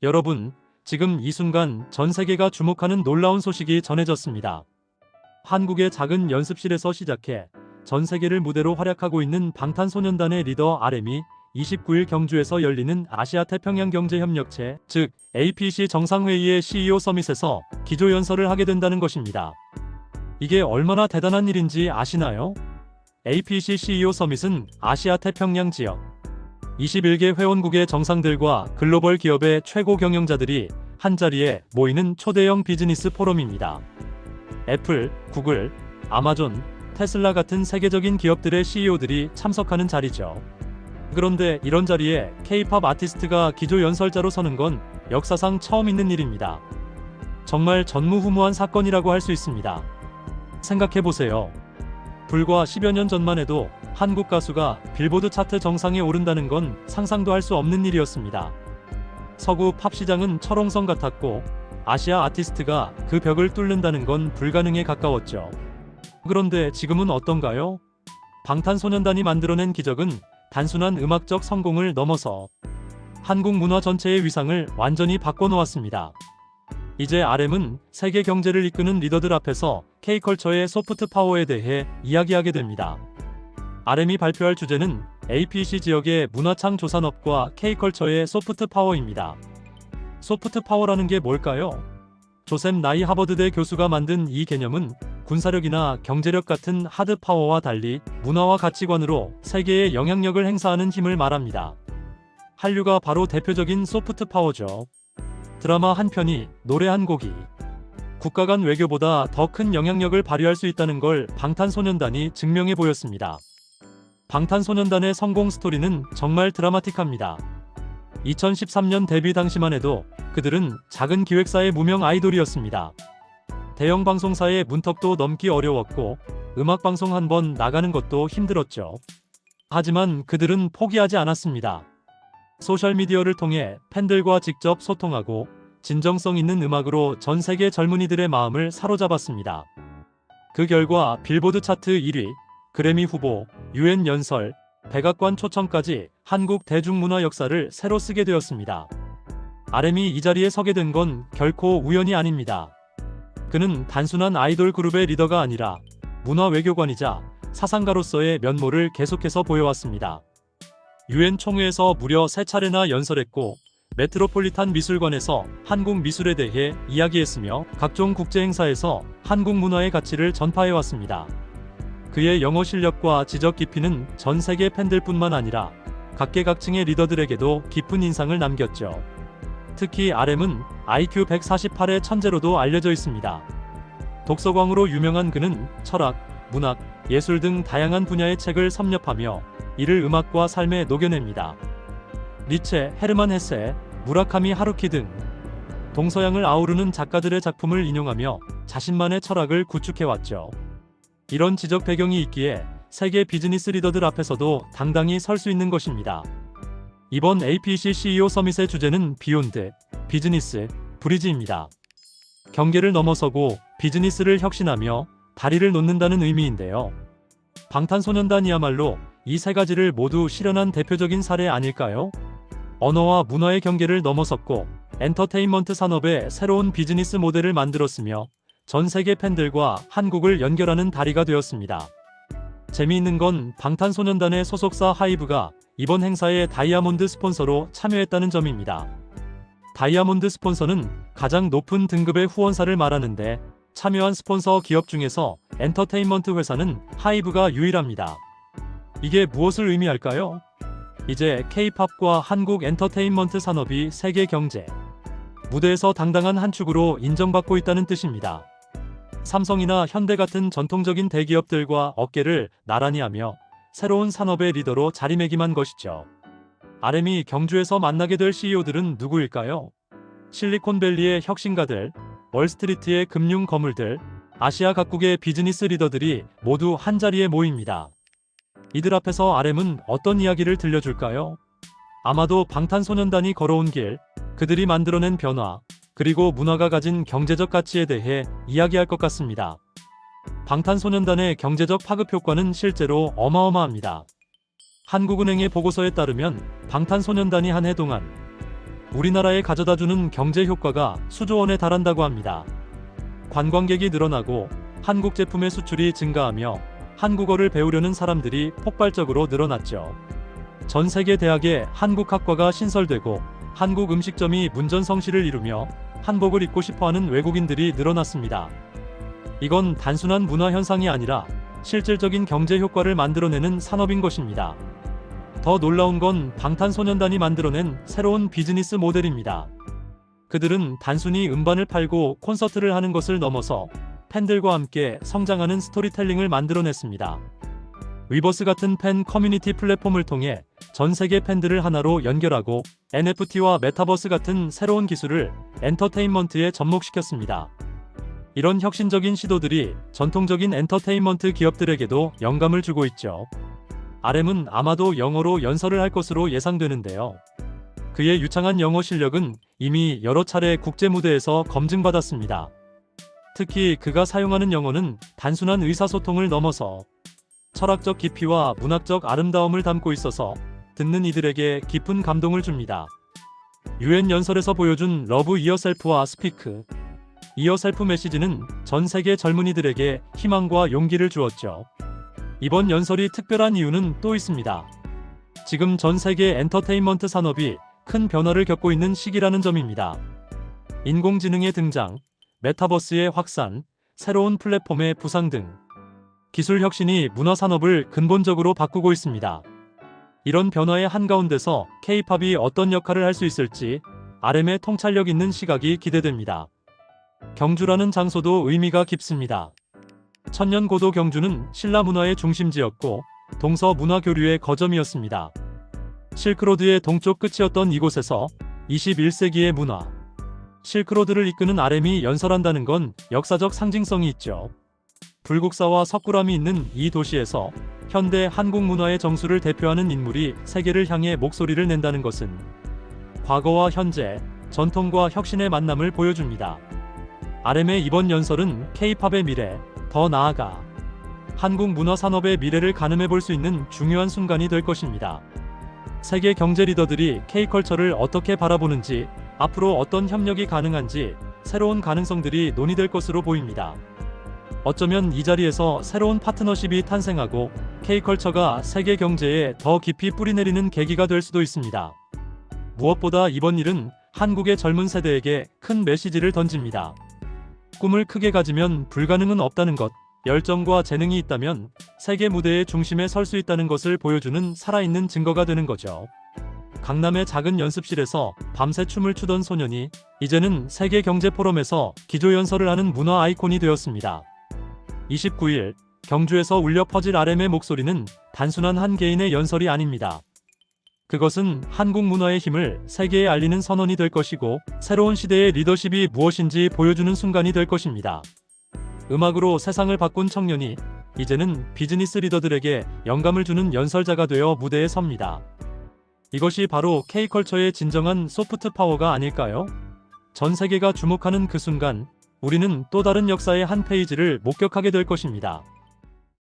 여러분, 지금 이 순간 전 세계가 주목하는 놀라운 소식이 전해졌습니다. 한국의 작은 연습실에서 시작해 전 세계를 무대로 활약하고 있는 방탄소년단의 리더 RM이 29일 경주에서 열리는 아시아 태평양 경제협력체, 즉 APEC 정상회의의 CEO 서밋에서 기조연설을 하게 된다는 것입니다. 이게 얼마나 대단한 일인지 아시나요? APEC CEO 서밋은 아시아 태평양 지역 21개 회원국의 정상들과 글로벌 기업의 최고 경영자들이 한자리에 모이는 초대형 비즈니스 포럼입니다. 애플, 구글, 아마존, 테슬라 같은 세계적인 기업들의 CEO들이 참석하는 자리죠. 그런데 이런 자리에 K-팝 아티스트가 기조연설자로 서는 건 역사상 처음 있는 일입니다. 정말 전무후무한 사건이라고 할 수 있습니다. 생각해보세요. 불과 10여 년 전만 해도 한국 가수가 빌보드 차트 정상에 오른다는 건 상상도 할 수 없는 일이었습니다. 서구 팝 시장은 철옹성 같았고 아시아 아티스트가 그 벽을 뚫는다는 건 불가능에 가까웠죠. 그런데 지금은 어떤가요? 방탄소년단이 만들어낸 기적은 단순한 음악적 성공을 넘어서 한국 문화 전체의 위상을 완전히 바꿔놓았습니다. 이제 RM은 세계 경제를 이끄는 리더들 앞에서 K컬처의 소프트 파워에 대해 이야기하게 됩니다. RM이 발표할 주제는 APEC 지역의 문화창 조산업과 K컬처의 소프트 파워입니다. 소프트 파워라는 게 뭘까요? 조셉 나이 하버드대 교수가 만든 이 개념은 군사력이나 경제력 같은 하드 파워와 달리 문화와 가치관으로 세계에 영향력을 행사하는 힘을 말합니다. 한류가 바로 대표적인 소프트 파워죠. 드라마 한 편이, 노래 한 곡이 국가 간 외교보다 더 큰 영향력을 발휘할 수 있다는 걸 방탄소년단이 증명해 보였습니다. 방탄소년단의 성공 스토리는 정말 드라마틱합니다. 2013년 데뷔 당시만 해도 그들은 작은 기획사의 무명 아이돌이었습니다. 대형 방송사의 문턱도 넘기 어려웠고 음악 방송 한 번 나가는 것도 힘들었죠. 하지만 그들은 포기하지 않았습니다. 소셜미디어를 통해 팬들과 직접 소통하고 진정성 있는 음악으로 전 세계 젊은이들의 마음을 사로잡았습니다. 그 결과 빌보드 차트 1위, 그래미 후보, UN 연설, 백악관 초청까지 한국 대중문화 역사를 새로 쓰게 되었습니다. RM이 이 자리에 서게 된 건 결코 우연이 아닙니다. 그는 단순한 아이돌 그룹의 리더가 아니라 문화 외교관이자 사상가로서의 면모를 계속해서 보여왔습니다. UN 총회에서 무려 3차례나 연설했고 메트로폴리탄 미술관에서 한국 미술에 대해 이야기했으며 각종 국제행사에서 한국 문화의 가치를 전파해왔습니다. 그의 영어 실력과 지적 깊이는 전 세계 팬들뿐만 아니라 각계각층의 리더들에게도 깊은 인상을 남겼죠. 특히 RM은 IQ 148의 천재로도 알려져 있습니다. 독서광으로 유명한 그는 철학, 문학, 예술 등 다양한 분야의 책을 섭렵하며 이를 음악과 삶에 녹여냅니다. 니체, 헤르만 헤세, 무라카미 하루키 등 동서양을 아우르는 작가들의 작품을 인용하며 자신만의 철학을 구축해왔죠. 이런 지적 배경이 있기에 세계 비즈니스 리더들 앞에서도 당당히 설 수 있는 것입니다. 이번 APEC CEO 서밋의 주제는 비욘드, 비즈니스, 브리지입니다. 경계를 넘어서고 비즈니스를 혁신하며 다리를 놓는다는 의미인데요. 방탄소년단이야말로 이 세 가지를 모두 실현한 대표적인 사례 아닐까요? 언어와 문화의 경계를 넘어섰고 엔터테인먼트 산업의 새로운 비즈니스 모델을 만들었으며 전 세계 팬들과 한국을 연결하는 다리가 되었습니다. 재미있는 건 방탄소년단의 소속사 하이브가 이번 행사에 다이아몬드 스폰서로 참여했다는 점입니다. 다이아몬드 스폰서는 가장 높은 등급의 후원사를 말하는데 참여한 스폰서 기업 중에서 엔터테인먼트 회사는 하이브가 유일합니다. 이게 무엇을 의미할까요? 이제 K-팝과 한국 엔터테인먼트 산업이 세계 경제 무대에서 당당한 한 축으로 인정받고 있다는 뜻입니다. 삼성이나 현대 같은 전통적인 대기업들과 어깨를 나란히 하며 새로운 산업의 리더로 자리매김한 것이죠. RM이 경주에서 만나게 될 CEO들은 누구일까요? 실리콘밸리의 혁신가들, 월스트리트의 금융 거물들, 아시아 각국의 비즈니스 리더들이 모두 한자리에 모입니다. 이들 앞에서 RM은 어떤 이야기를 들려줄까요? 아마도 방탄소년단이 걸어온 길, 그들이 만들어낸 변화, 그리고 문화가 가진 경제적 가치에 대해 이야기할 것 같습니다. 방탄소년단의 경제적 파급 효과는 실제로 어마어마합니다. 한국은행의 보고서에 따르면 방탄소년단이 한 해 동안 우리나라에 가져다주는 경제 효과가 수조 원에 달한다고 합니다. 관광객이 늘어나고 한국 제품의 수출이 증가하며 한국어를 배우려는 사람들이 폭발적으로 늘어났죠. 전 세계 대학에 한국 학과가 신설되고 한국 음식점이 문전성시를 이루며 한복을 입고 싶어하는 외국인들이 늘어났습니다. 이건 단순한 문화 현상이 아니라 실질적인 경제 효과를 만들어내는 산업인 것입니다. 더 놀라운 건 방탄소년단이 만들어낸 새로운 비즈니스 모델입니다. 그들은 단순히 음반을 팔고 콘서트를 하는 것을 넘어서 팬들과 함께 성장하는 스토리텔링을 만들어냈습니다. 위버스 같은 팬 커뮤니티 플랫폼을 통해 전 세계 팬들을 하나로 연결하고 NFT와 메타버스 같은 새로운 기술을 엔터테인먼트에 접목시켰습니다. 이런 혁신적인 시도들이 전통적인 엔터테인먼트 기업들에게도 영감을 주고 있죠. RM은 아마도 영어로 연설을 할 것으로 예상되는데요. 그의 유창한 영어 실력은 이미 여러 차례 국제 무대에서 검증받았습니다. 특히 그가 사용하는 영어는 단순한 의사소통을 넘어서 철학적 깊이와 문학적 아름다움을 담고 있어서 듣는 이들에게 깊은 감동을 줍니다. UN 연설에서 보여준 러브 이어셀프와 스피크 이어셀프 메시지는 전 세계 젊은이들에게 희망과 용기를 주었죠. 이번 연설이 특별한 이유는 또 있습니다. 지금 전 세계 엔터테인먼트 산업이 큰 변화를 겪고 있는 시기라는 점입니다. 인공지능의 등장, 메타버스의 확산, 새로운 플랫폼의 부상 등 기술 혁신이 문화 산업을 근본적으로 바꾸고 있습니다. 이런 변화의 한가운데서 K-팝이 어떤 역할을 할 수 있을지 RM의 통찰력 있는 시각이 기대됩니다. 경주라는 장소도 의미가 깊습니다. 천년고도 경주는 신라 문화의 중심지였고 동서 문화 교류의 거점이었습니다. 실크로드의 동쪽 끝이었던 이곳에서 21세기의 문화, 실크로드를 이끄는 RM이 연설한다는 건 역사적 상징성이 있죠. 불국사와 석굴암이 있는 이 도시에서 현대 한국 문화의 정수를 대표하는 인물이 세계를 향해 목소리를 낸다는 것은 과거와 현재, 전통과 혁신의 만남을 보여줍니다. RM의 이번 연설은 K-팝의 미래, 더 나아가 한국 문화 산업의 미래를 가늠해 볼 수 있는 중요한 순간이 될 것입니다. 세계 경제 리더들이 K-컬처를 어떻게 바라보는지, 앞으로 어떤 협력이 가능한지 새로운 가능성들이 논의될 것으로 보입니다. 어쩌면 이 자리에서 새로운 파트너십이 탄생하고 K-컬처가 세계 경제에 더 깊이 뿌리내리는 계기가 될 수도 있습니다. 무엇보다 이번 일은 한국의 젊은 세대에게 큰 메시지를 던집니다. 꿈을 크게 가지면 불가능은 없다는 것, 열정과 재능이 있다면 세계 무대의 중심에 설 수 있다는 것을 보여주는 살아있는 증거가 되는 거죠. 강남의 작은 연습실에서 밤새 춤을 추던 소년이 이제는 세계 경제 포럼에서 기조연설을 하는 문화 아이콘이 되었습니다. 29일 경주에서 울려 퍼질 RM의 목소리는 단순한 한 개인의 연설이 아닙니다. 그것은 한국 문화의 힘을 세계에 알리는 선언이 될 것이고 새로운 시대의 리더십이 무엇인지 보여주는 순간이 될 것입니다. 음악으로 세상을 바꾼 청년이 이제는 비즈니스 리더들에게 영감을 주는 연설자가 되어 무대에 섭니다. 이것이 바로 K-컬처의 진정한 소프트 파워가 아닐까요? 전 세계가 주목하는 그 순간 우리는 또 다른 역사의 한 페이지를 목격하게 될 것입니다.